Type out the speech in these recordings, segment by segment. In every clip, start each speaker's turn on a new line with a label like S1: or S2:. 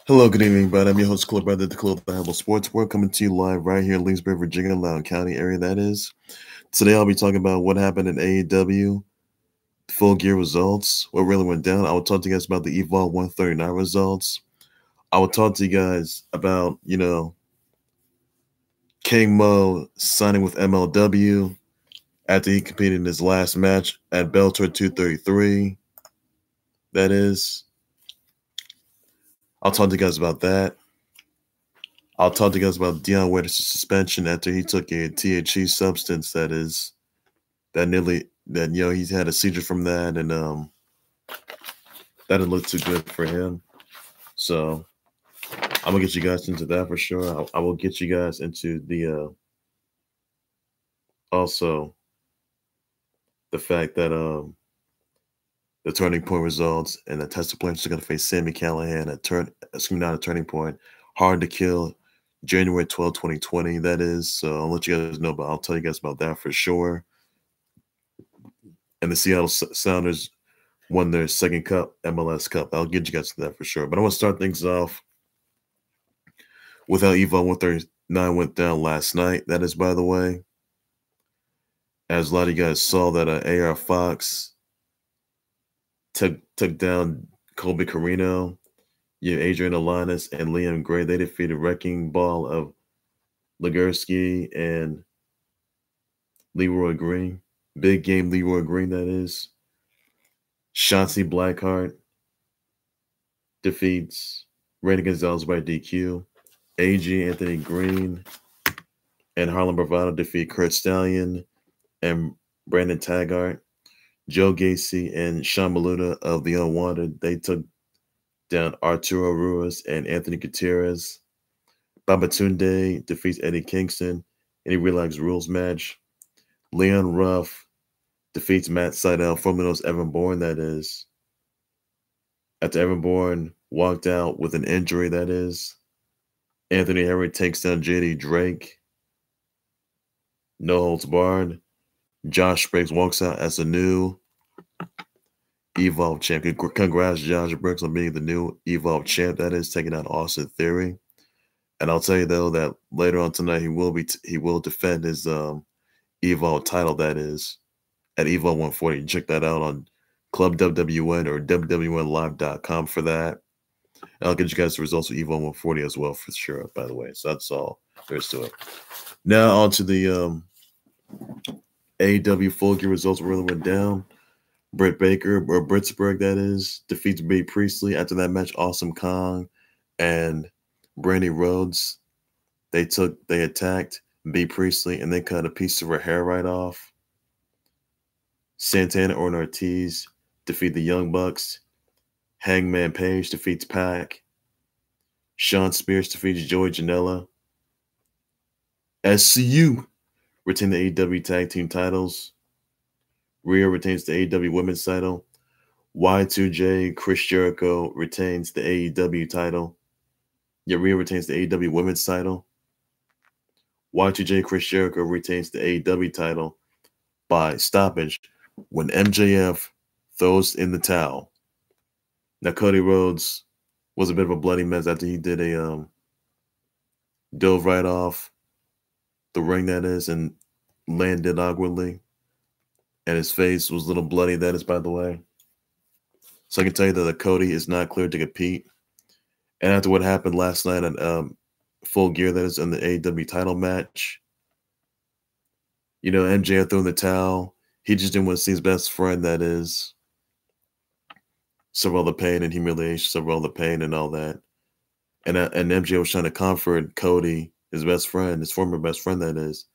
S1: Hello, good evening, everybody. I'm your host, Club Brother, the Club of the Humble Sports World, coming to you live right here in Leesburg, Virginia, Loudoun County area, that is. Today, I'll be talking about what happened in AEW Full Gear Results, what really went down. I will talk to you guys about the Evolve 139 results. I will talk to you guys about, King Mo signing with MLW after he competed in his last match at Bellator 233. That is. I'll talk to you guys about that. I'll talk to you guys about Dion Waiters' suspension after he took a THC substance that he had a seizure from that, and that didn't look too good for him. So I'm gonna get you guys into that for sure. I will get you guys into the also the fact that the turning point results and the Tessa Blanchard's are gonna face Sami Callihan at not a turning point, Hard to Kill, January 12, 2020, that is. So I'll let you guys know, but I'll tell you guys about that for sure. And the Seattle Sounders won their second cup, MLS Cup. I'll get you guys to that for sure. But I want to start things off with how Evolve 139 went down last night. That is, by the way, as a lot of you guys saw that AR Fox took down Colby Corino. Adrian, Alanis, and Liam Gray. They defeated Wrecking Ball of Legursky and Leroy Greene. Big game Leroy Greene, that is. Shotzi Blackheart defeats Reina Gonzalez by DQ. AG Anthony Greene and Harlem Bravado defeat Curt Stallion and Brandon Taggart. Joe Gacy and Sean Maluta of the Unwanted, they took down Arturo, Ruas, and Anthony Gutierrez. Babatunde defeats Eddie Kingston in a relaxed rules match. Leon Ruff defeats Matt Sydal, formerly known as Evan Bourne, that is. After Evan Bourne walked out with an injury, that is. Anthony Henry takes down JD Drake. No holds barred. Josh Briggs walks out as a new Evolve champ. Congrats, Josh Briggs, on being the new Evolve champ. That is, taking out Austin Theory. And I'll tell you though that later on tonight he will defend his Evolve title. That is at Evolve 140. You can check that out on Club WWN or WWNLive.com for that. And I'll get you guys the results of Evolve 140 as well for sure. By the way, so that's all there is to it. Now on to the AEW Full Gear results. Really went down. Britt Baker, or Britsburg, that is, defeats Bea Priestley. After that match, Awesome Kong and Brandi Rhodes, they attacked Bea Priestley and they cut a piece of her hair right off. Santana or Ortiz defeat the Young Bucks. Hangman Page defeats Pac. Sean Spears defeats Joey Janela. SCU retain the AEW Tag Team Titles. Rhea retains the AEW Women's title. Y2J Chris Jericho retains the AEW title. Rhea retains the AEW Women's title. Y2J Chris Jericho retains the AEW title by stoppage when MJF throws in the towel. Now, Cody Rhodes was a bit of a bloody mess after he did a dove right off the ring, that is, and landed awkwardly. And his face was a little bloody, that is, by the way. So I can tell you that Cody is not cleared to compete. And after what happened last night at Full Gear, that is, in the AEW title match, MJF threw in the towel. He just didn't want to see his best friend, that is, suffer all the pain and humiliation, suffer all the pain and all that. And MJF was trying to comfort Cody, his best friend, his former best friend, that is,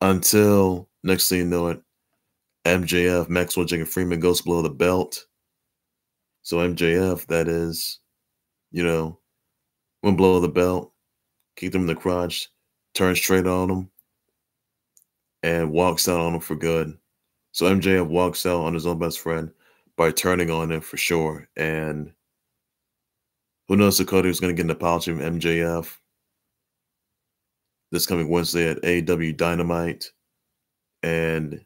S1: until, next thing you know it, MJF, Maxwell Jacob Freeman, goes below the belt. So MJF, that is, went below the belt, kicked him in the crotch, turned straight on him, and walks out on him for good. So MJF walks out on his own best friend by turning on him for sure. And who knows if Cody was going to get an apology from MJF this coming Wednesday at AEW Dynamite. And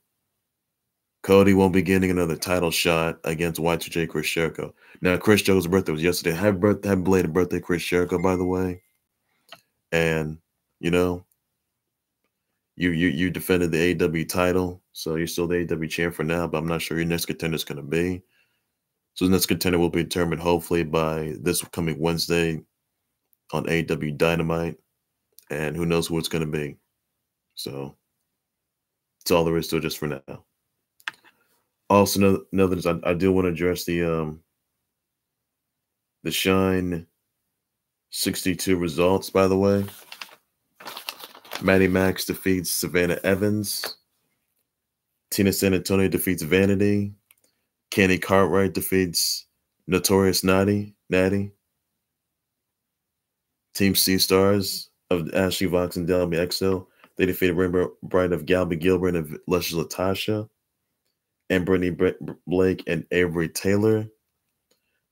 S1: Cody won't be getting another title shot against Y2J Chris Jericho. Now, Chris Jericho's birthday was yesterday. Happy belated birthday, Chris Jericho, by the way. And, you know, you defended the AEW title, so you're still the AEW champ for now, but I'm not sure your next contender is going to be. So the next contender will be determined hopefully by this coming Wednesday on AEW Dynamite, and who knows who it's going to be. So that's all there is to it just for now. Also, another I do want to address the Shine 62 results, by the way. Maddie Max defeats Savannah Evans. Tina San Antonio defeats Vanity. Kenny Cartwright defeats Notorious Natty. Team C Stars of Ashley Vox and Delby XO. They defeated Rainbow Bright of Galby Gilbert and Luscious Latasha. And Brittany Blake and Avery Taylor.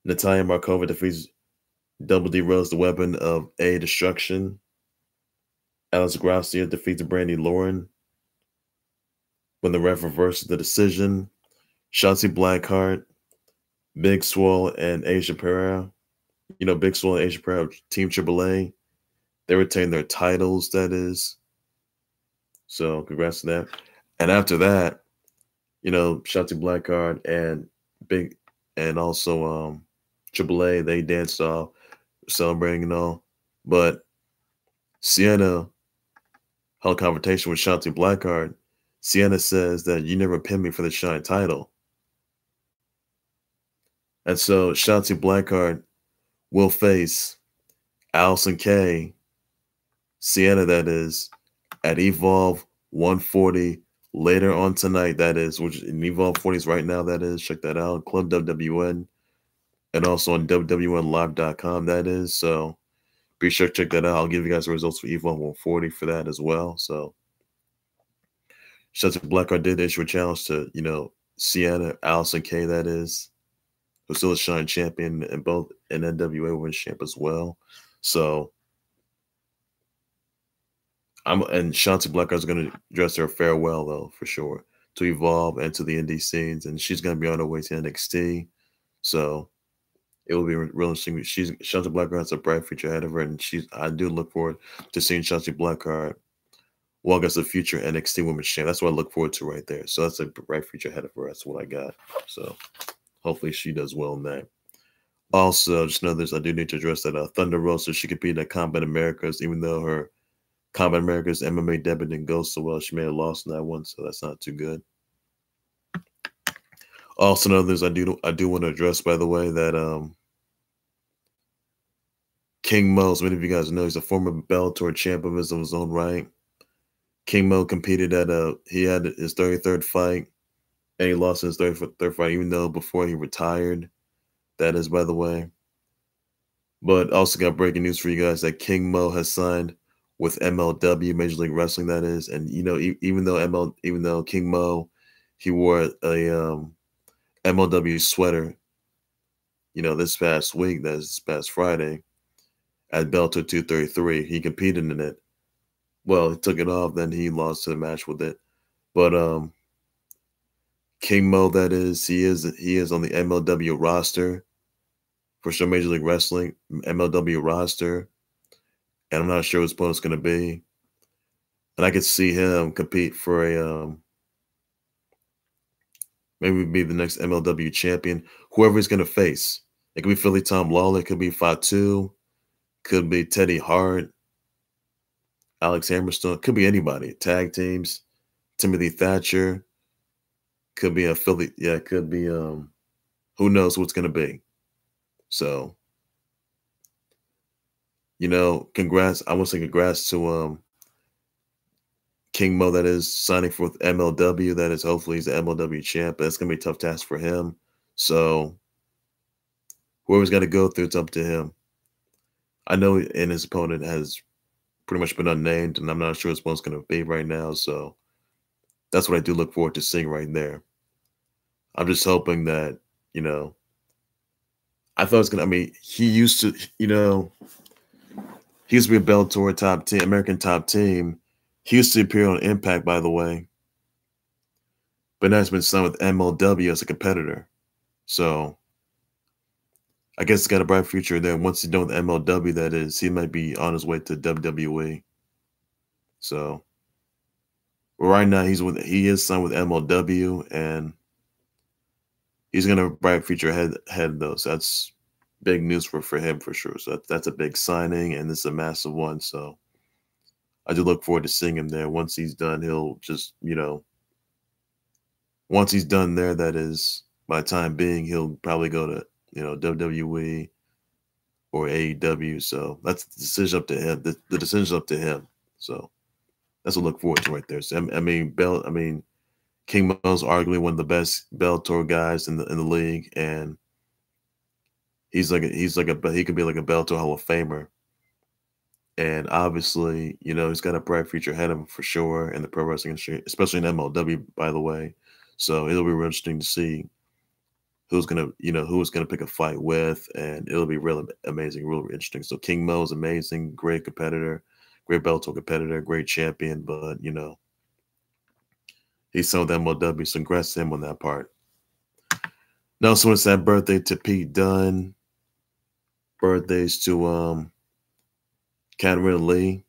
S1: Natalia Markova defeats Double D Rose, the weapon of A Destruction. Alice Gracia defeats Brandy Lauren when the ref reverses the decision. Shotzi Blackheart, Big Swole, and Asia Pereira. You know, Big Swole and Asia Pereira, Team AAA. They retain their titles, that is. So, congrats to that. And after that, you know, Shotzi Blackheart and Big, and also AAA, they danced off, celebrating and all. But Sienna held a conversation with Shotzi Blackheart. Sienna says that you never pinned me for the Shine title. And so Shotzi Blackheart will face Allison Kay, Sienna, that is, at Evolve 140 later on tonight, that is, which in Evolve 40s right now, that is. Check that out. Club WWN. And also on WWNlive.com, that is. So be sure to check that out. I'll give you guys the results for Evolve 140 for that as well. So Shotzi Blackheart did issue a challenge to, you know, Sienna, Allison Kay, that is, who's still a Shine champion and both an NWA Women's champ as well. So and Shotzi Blackheart's going to dress her farewell, though, for sure, to Evolve and to the indie scenes. And she's going to be on her way to NXT. So it will be real interesting. Shotzi Blackheart has a bright future ahead of her, and I do look forward to seeing Shotzi Blackheart walk as a future NXT Women's champ. That's what I look forward to right there. So that's a bright future ahead of her. That's what I got. So hopefully she does well in that. Also, just know this, I do need to address that Thunder Rosa, she competed at Combat Americas, even though her Combat Americas MMA debut didn't go so well. She may have lost in that one, so that's not too good. Also, know this, I do want to address, by the way, that King Mo, as many of you guys know, he's a former Bellator champ of his own right. King Mo competed at he had his 33rd fight, and he lost his third fight, even though before he retired. That is, by the way. But also got breaking news for you guys that King Mo has signed with MLW, Major League Wrestling, that is. And, you know, even though King Mo, he wore a MLW sweater, you know, this past week, that's this past Friday, at Bellator 233. He competed in it. Well, he took it off, then he lost to the match with it. But King Mo, that is, he is on the MLW roster for sure, Major League Wrestling, MLW roster. And I'm not sure what his opponent's going to be. And I could see him compete for a maybe be the next MLW champion, whoever he's going to face. It could be Philly Tom Lawler, it could be Fatu, could be Teddy Hart, Alex Hammerstone, could be anybody. Tag teams, Timothy Thatcher, could be a Philly, yeah, it could be who knows what's going to be. So, you know, congrats. I want to say congrats to King Mo, that is, signing for MLW. That is, hopefully he's the MLW champ. But it's going to be a tough task for him. So whoever's got to go through, it's up to him. I know, and his opponent has pretty much been unnamed, and I'm not sure his opponent's going to be right now. So that's what I do look forward to seeing right there. I'm just hoping that, you know, I thought it was going to, I mean, he used to, you know, he used to be a Bellator top team, American top team. He used to appear on Impact, by the way. but now he's been signed with MLW as a competitor. So I guess he's got a bright future there. Once he's done with MLW, that is, he might be on his way to WWE. So right now he is signed with MLW, and he's gonna have a bright future ahead though. So that's big news for him for sure. So that's a big signing, and this is a massive one. So I do look forward to seeing him there. Once he's done, he'll just, once he's done there, that is, by the time being, he'll probably go to, WWE or AEW. So that's the decision up to him. The decision's up to him. So that's what I look forward to right there. So King Mo's arguably one of the best Bellator guys in the league, and he could be like a Bellator Hall of Famer. And obviously, he's got a bright future ahead of him for sure in the pro wrestling industry, especially in MLW, by the way. So it'll be really interesting to see who's gonna pick a fight with, and it'll be really amazing, really interesting. So King Mo is amazing, great competitor, great Bellator competitor, great champion, but he's signed with MLW, so congrats to him on that part. Now, so it's that birthday to Pete Dunne, birthdays to Cameron Lee,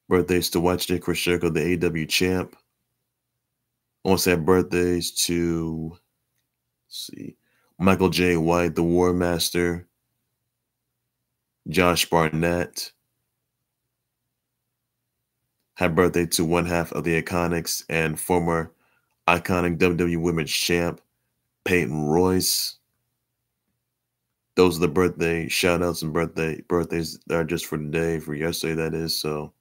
S1: birthdays to Y2J Chris Jericho, the AEW champ. I want to say birthdays to, Michael J. White, the War Master, Josh Barnett. Happy birthday to one half of the Iconics and former iconic WWE Women's champ, Peyton Royce. Those are the birthday shout-outs and birthdays that are just for today, for yesterday, that is. So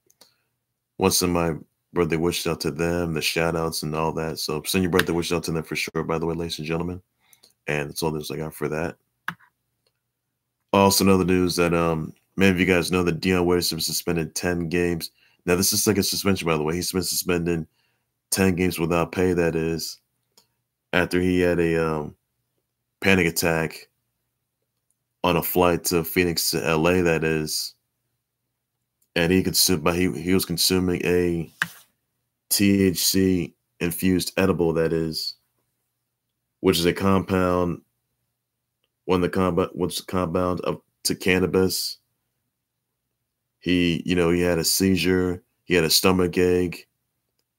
S1: want to send my birthday wishes out to them, the shout-outs and all that. So send your birthday wishes out to them for sure, by the way, ladies and gentlemen. And that's all there's I got for that. Also, another news that many of you guys know that Dion Waiters was suspended 10 games. Now, this is second suspension, by the way. He's been suspended 10 games without pay, that is, after he had a panic attack on a flight to Phoenix to LA, that is. And he was consuming a THC infused edible, that is, which is a compound, compound to cannabis. He had a seizure, he had a stomach ache,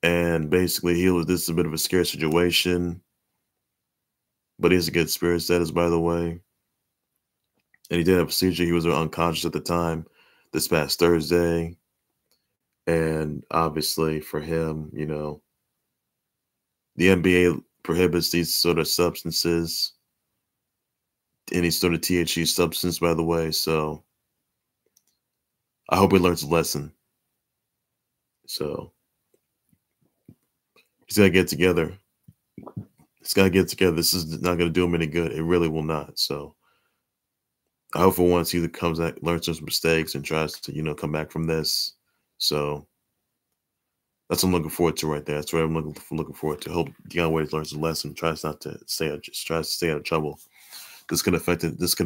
S1: and basically this is a bit of a scary situation. But he's a good spirit, that is, by the way. And he did have a seizure. He was unconscious at the time this past Thursday. And obviously for him, the NBA prohibits these sort of substances, any sort of THC substance, by the way. So I hope he learns a lesson. So he's got to get together. He's got to get together. This is not going to do him any good. It really will not. So I hope for once he comes out, learns some mistakes, and tries to, come back from this. So that's what I'm looking forward to right there. That's what I'm looking forward to. Hope Dion Waiters learns a lesson, tries to stay out of trouble. This could have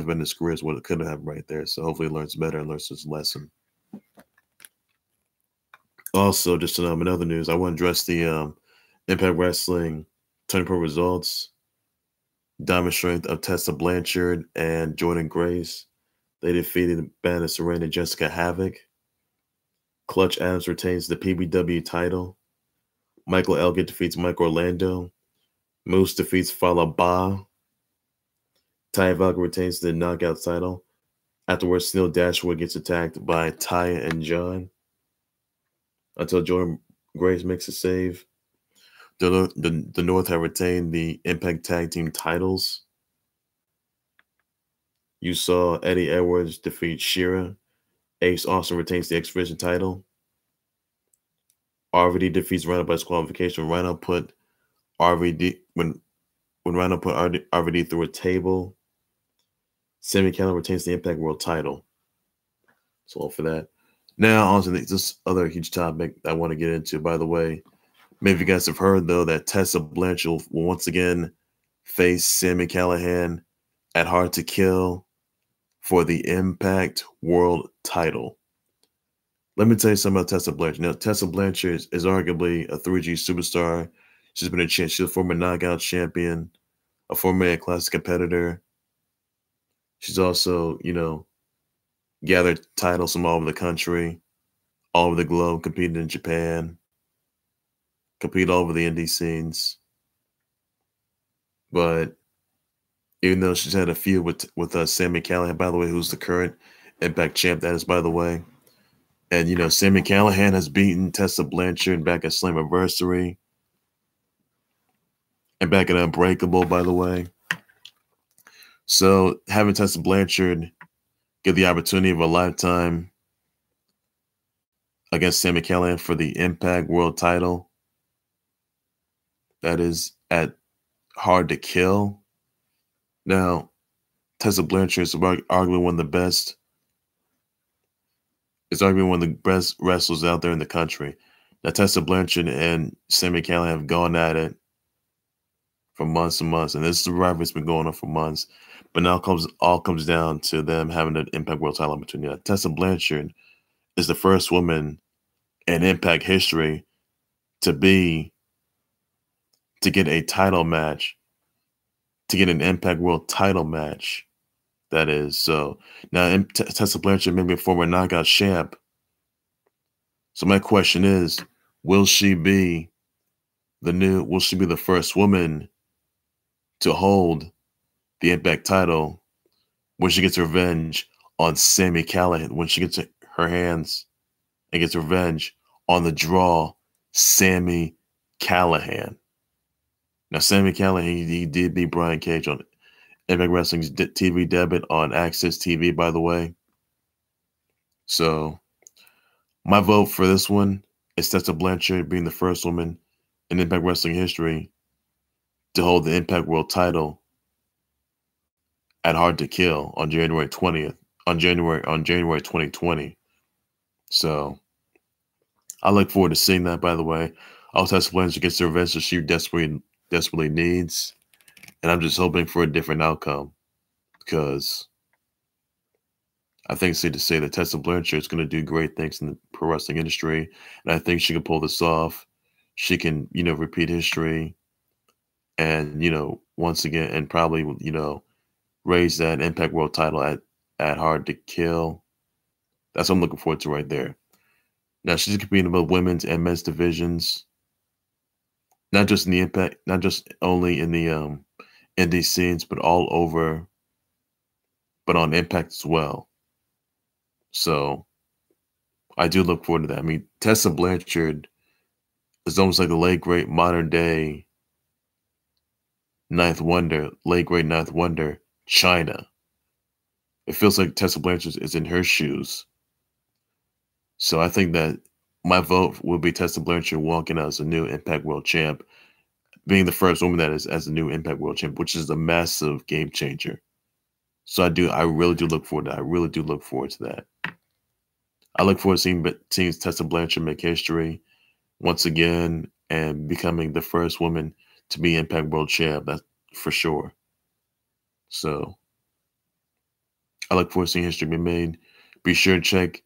S1: been his career, is what it could have happened right there. So hopefully he learns better and learns his lesson. Also, just another news, I want to address the Impact Wrestling Turning Pro results. Diamond Strength of Tessa Blanchard and Jordan Grace. They defeated Bandice Serena and Jessica Havoc. Clutch Adams retains the PBW title. Michael Elgin defeats Mike Orlando. Moose defeats Fala Ba. Taya Valkyrie retains the knockout title. Afterwards, Neil Dashwood gets attacked by Taya and John until Jordan Grace makes a save. The North have retained the Impact Tag Team titles. You saw Eddie Edwards defeat Shira. Ace Austin retains the X Division title. RVD defeats Reina by disqualification. Reina put RVD when Reina put RVD through a table. Sami Callihan retains the Impact World title. So all for that. Now on to this other huge topic I want to get into. By the way, maybe you guys have heard though that Tessa Blanchard will once again face Sami Callihan at Hard to Kill for the Impact World title. Let me tell you something about Tessa Blanchard. Now, Tessa Blanchard is arguably a 3G superstar. She's been she's a former knockout champion, a former classic competitor. She's also, gathered titles from all over the country, all over the globe, competed in Japan, competed all over the indie scenes. But even though she's had a feud with Sami Callihan, by the way, who's the current Impact champ, that is, by the way. And, Sami Callihan has beaten Tessa Blanchard back at Slammiversary and back at Unbreakable, by the way. So having Tessa Blanchard get the opportunity of a lifetime against Sami Callihan for the Impact World title, that is at Hard to Kill. Now, Tessa Blanchard is arguably one of the best. It's arguably one of the best wrestlers out there in the country. Now, Tessa Blanchard and Sami Callihan have gone at it for months and months, and this rivalry's been going on for months. But now all comes down to them having an Impact World title opportunity. Now, Tessa Blanchard is the first woman in Impact history to get a title match, to get an Impact World title match. That is so. Now, Tessa Blanchard may be a former knockout champ. So my question is, will she be the first woman to hold the Impact title when she gets revenge on Sami Callihan, when she gets her hands and gets revenge on the Draw, Sami Callihan? Now, Sami Callihan, he did beat Brian Cage on Impact Wrestling's TV debut on Access TV, by the way. So my vote for this one is Tessa Blanchard being the first woman in Impact Wrestling history to hold the Impact World title at Hard to Kill on January 20th, on January 2020. So I look forward to seeing that, by the way. Also, Tessa Blanchard gets the revenge that she desperately needs. And I'm just hoping for a different outcome, because I think it's safe to say that Tessa Blanchard is going to do great things in the pro wrestling industry. And I think she can pull this off. She can, repeat history and, once again, and probably, raise that Impact World title at Hard to Kill. That's what I'm looking forward to right there. Now, she's competing in both women's and men's divisions. Not just in the Impact, not just only in the indie scenes, but all over, but on Impact as well. So I do look forward to that. I mean, Tessa Blanchard is almost like the late great modern day late great ninth wonder, China. It feels like Tessa Blanchard is in her shoes. So I think that my vote will be Tessa Blanchard walking out as a new Impact World Champ, being the first woman that is as a new Impact World Champ, which is a massive game changer. So I really do look forward to that. I really do look forward to that. I look forward to seeing Tessa Blanchard make history once again and becoming the first woman to be Impact World Champ. That's for sure. So I look forward to seeing history be made. Be sure to check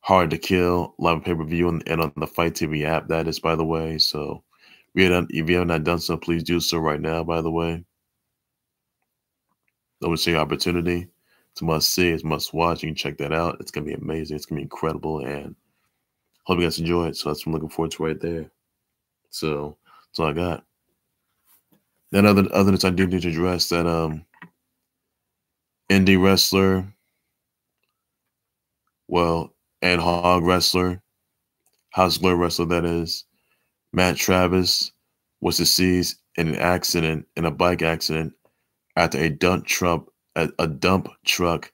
S1: Hard to Kill live pay-per-view and on the Fight TV app. That is, by the way. So if you have not done so, please do so right now, by the way. Don't see your opportunity. It's a must see. It's a must watch. You can check that out. It's going to be amazing. It's going to be incredible. And hope you guys enjoy it. So that's what I'm looking forward to right there. So that's all I got. Then other than I do need to address that indie wrestler, and hog wrestler, house glory wrestler, that is, Matt Travis, was deceased in a bike accident after a dump truck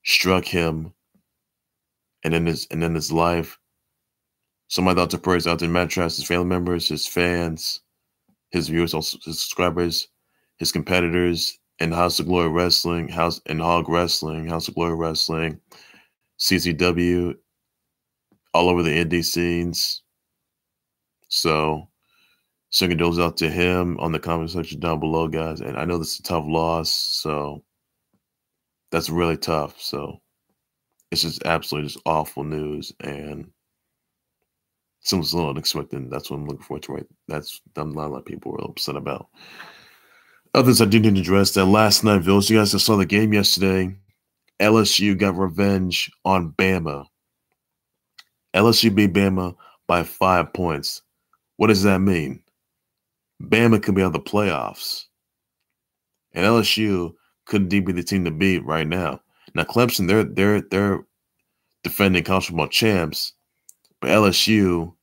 S1: struck him and in his life. So my thoughts and prayers out to Matt Travis' family members, his fans, his viewers, his subscribers, his competitors in House of Glory Wrestling, House of Glory Wrestling, CCW, all over the indie scenes. So condolences out to him on the comment section down below, guys. And I know this is a tough loss, so that's really tough. So it's just absolutely just awful news. And Something's a little unexpected. That's what I'm looking forward to. Right, that's not a lot of people were upset about. Others I do need to address that last night, Vils. You guys just saw the game yesterday. LSU got revenge on Bama. LSU beat Bama by 5 points. What does that mean? Bama could be out of the playoffs. And LSU couldn't be the team to beat right now. Now Clemson, they're defending college football champs, but LSU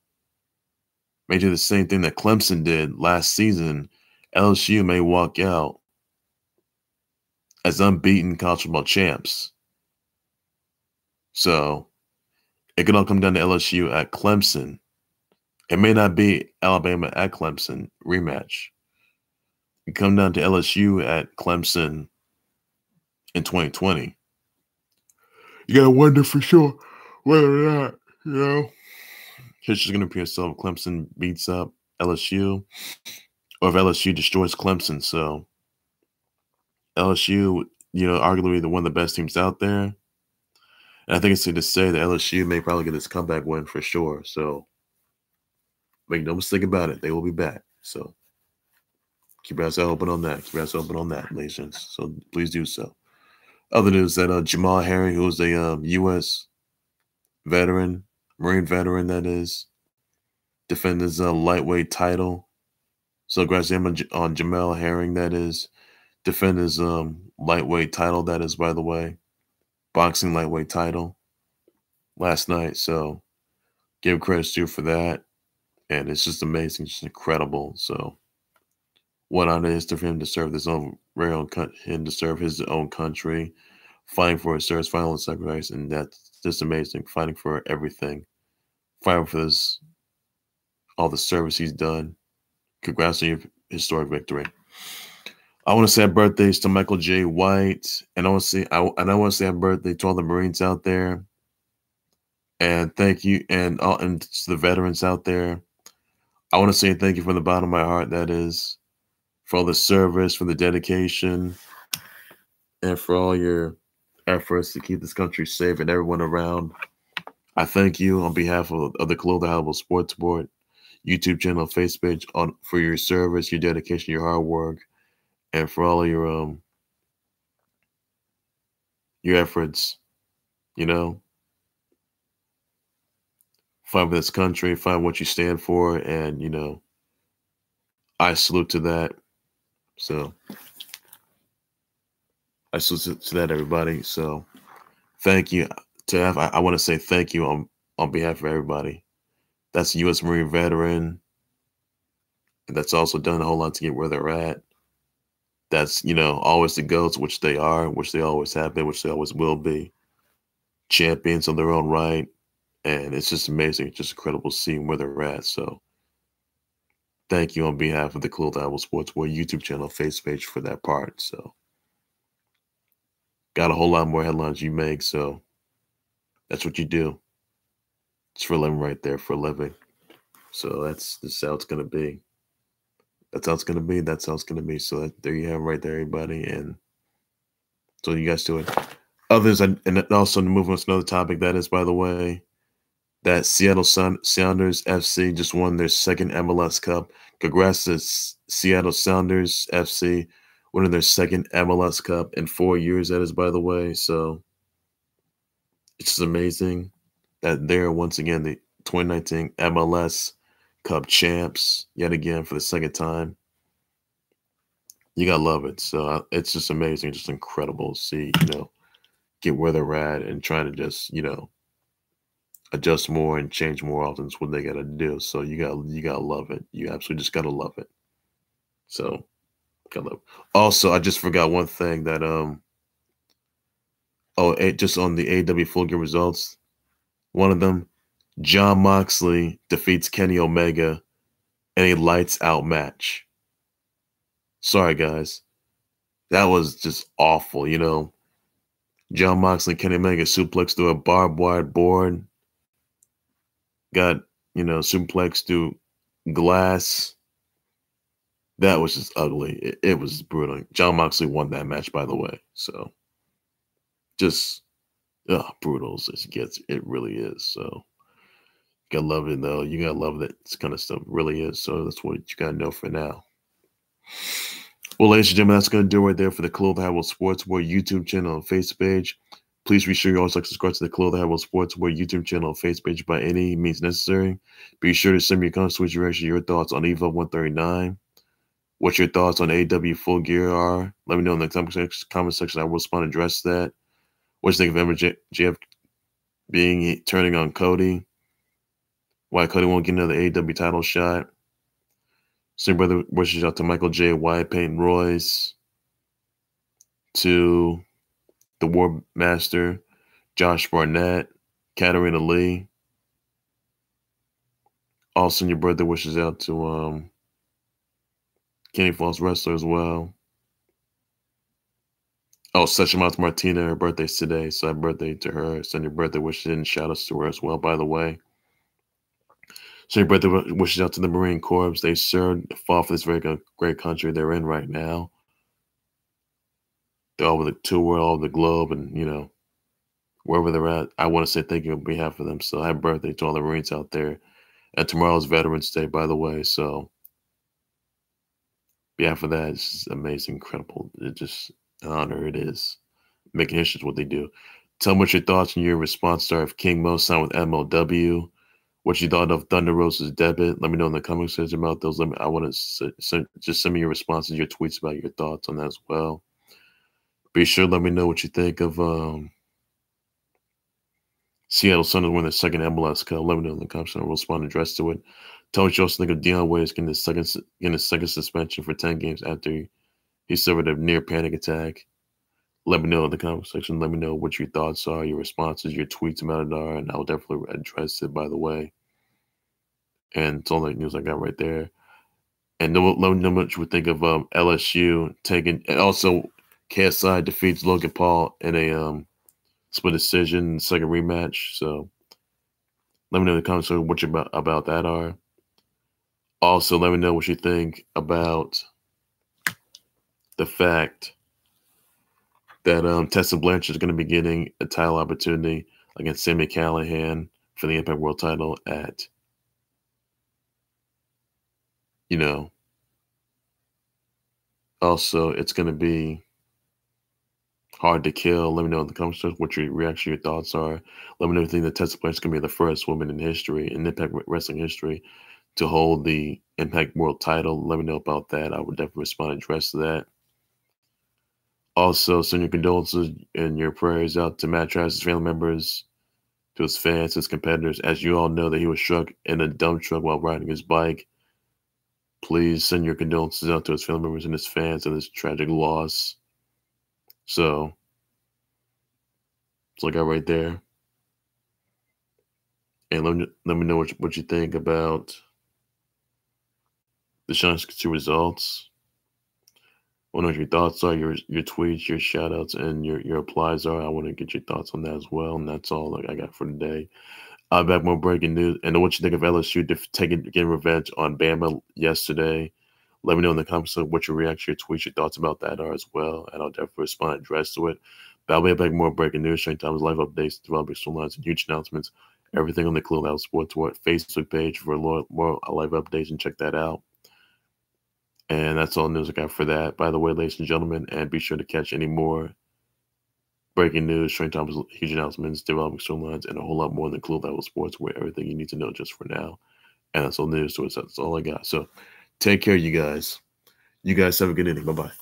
S1: may do the same thing that Clemson did last season. LSU may walk out as unbeaten college football champs. So it could all come down to LSU at Clemson. It may not be Alabama at Clemson rematch. It come down to LSU at Clemson in 2020. You gotta wonder for sure whether or not, history's gonna appear so if Clemson beats up LSU or if LSU destroys Clemson. So LSU, arguably one of the best teams out there. And I think it's safe to say that LSU may probably get this comeback win for sure. So make no mistake about it, they will be back. So keep your eyes open on that. Keep your eyes open on that, nations. So please do so. Other news that Jamal Herring, who was a U.S. veteran, Marine veteran, that is, defended his lightweight title. So congrats on Jamal Herring, that is, defend his lightweight title, that is, by the way, boxing lightweight title last night. So give credit to for that. And it's just amazing, just incredible. So what honor it is for him to serve his own to serve his own country, fighting for his service, final sacrifice, and that's just amazing. Fighting for everything, fighting for this, all the service he's done. Congrats on your historic victory. I want to say happy birthdays to Michael J. White, and I want to say happy birthday to all the Marines out there, and thank you, and to the veterans out there. I want to say thank you from the bottom of my heart. That is, for all the service, for the dedication, and for all your efforts to keep this country safe and everyone around. I thank you on behalf of the Clothing Hannibal Sports Board YouTube channel, Facebook page, for your service, your dedication, your hard work, and for all of your efforts. Fight for this country, find what you stand for, and I salute to that. So I salute to that, everybody. So thank you. I want to say thank you on behalf of everybody. That's a U.S. Marine veteran, and that's also done a whole lot to get where they're at. That's, always the GOATs, which they are, which they always have been, which they always will be. Champions on their own right. And it's just amazing. It's just incredible seeing where they're at. So thank you on behalf of the Clothing Hannibal Sports Board YouTube channel, Facebook page for that part. So got a whole lot more headlines you make. So that's what you do. It's for a living right there, for a living. So that's how it's going to be. That's how it's going to be. That's how it's going to be. So there you have it right there, everybody. And so you guys do it. Others, and also to move on to another topic, that is, by the way, that Seattle Sounders FC just won their second MLS Cup. Congrats to Seattle Sounders FC winning their second MLS Cup in 4 years, that is, by the way. So it's just amazing that they're once again the 2019 MLS Cup champs yet again for the second time. You gotta love it. So it's just amazing, just incredible to see, get where they're at and trying to just, adjust more and change more often is what they gotta do. So you gotta love it. You absolutely just gotta love it. So gotta love it. Also, I just forgot one thing that just on the AEW Full Gear Results, one of them, Jon Moxley defeats Kenny Omega in a lights out match. Sorry, guys. That was just awful, Jon Moxley and Kenny Omega suplexed through a barbed wire board. Got, suplexed through glass. That was just ugly. It was brutal. Jon Moxley won that match, by the way. So just brutal as it gets. It really is. So Gotta love it, though. You gotta love that kind of stuff. It really is. So that's what you gotta know for now. Well, ladies and gentlemen, that's gonna do it right there for the Clothing High World Sportswear YouTube channel and Facebook page. Please be sure you also subscribe to the Clothing High World Sportswear YouTube channel and Facebook page by any means necessary. Be sure to send me your comments, with your thoughts on EVO 139. What your thoughts on AEW Full Gear are. Let me know in the comment section. I will respond and address that. What you think of MJF turning on Cody? Why Cody won't get another AEW title shot? Same brother wishes out to Michael J. Wyatt, Peyton Royce, to the War Master, Josh Barnett, Katarina Lee. Also, your brother wishes out to Kenny Falls Wrestler as well. Oh, Session Martina, her birthday's today, so happy birthday to her. Send your birthday wishes and shout outs to her as well, by the way. So your birthday wishes out to the Marine Corps. They served, fought for this very great country they're in right now. They're all over the tour, all over the globe, and, you know, wherever they're at, I want to say thank you on behalf of them. So happy birthday to all the Marines out there. And tomorrow's Veterans Day, by the way, so behalf of that, it's amazing, incredible. It's just an honor. It is. Making history is what they do. Tell me what your thoughts and your response to if King Mo signed with MLW. What you thought of Thunder Rosa's debut. Let me know in the comments section about those. I want to just send me your responses, your tweets about your thoughts on that as well. Be sure to let me know what you think of Seattle Sounders win their second MLS Cup. Let me know in the comments. I will respond and address to it. Tell me what you also think of Dion Waiters getting his second suspension for 10 games after he suffered a near panic attack. Let me know in the comment section. Let me know what your thoughts are, your responses, your tweets about it are, and I'll definitely address it, by the way. And it's all that news I got right there. And let me know what you would think of LSU taking, and also KSI defeats Logan Paul in a split decision, second rematch. So let me know in the comments what you about that are. Also, let me know what you think about the fact that Tessa Blanchard is going to be getting a title opportunity against Sami Callihan for the Impact World title at, you know, also it's going to be Hard to Kill. Let me know in the comments what your reaction, your thoughts are. Let me know if you think that Tessa Blanchard is going to be the first woman in history, in Impact Wrestling history, to hold the Impact World title. Let me know about that. I would definitely respond and address that. Also, send your condolences and your prayers out to Matt Travis's family members, to his fans, his competitors. As you all know, that he was struck in a dump truck while riding his bike. Please send your condolences out to his family members and his fans and this tragic loss. So, it's like I right there. And let me know what you think about the Shotzi Couture results. I want to know what your thoughts are, your tweets, your shout outs, and your replies are. I want to get your thoughts on that as well. And that's all I got for today. I'll be back more breaking news. And what you think of LSU getting revenge on Bama yesterday. Let me know in the comments what your reaction, your tweets, your thoughts about that are as well. And I'll definitely respond and address to it. But I'll be back more breaking news, showing times, live updates, developing storylines, and huge announcements. Everything on the Cleveland Sports Facebook page for more live updates, and check that out. And that's all the news I got for that. By the way, ladies and gentlemen, and be sure to catch any more breaking news, showing times, huge announcements, developing storylines, and a whole lot more than Cleveland Sports, where everything you need to know just for now. And that's all the news, so that's all I got. So take care, you guys. You guys have a good evening. Bye-bye.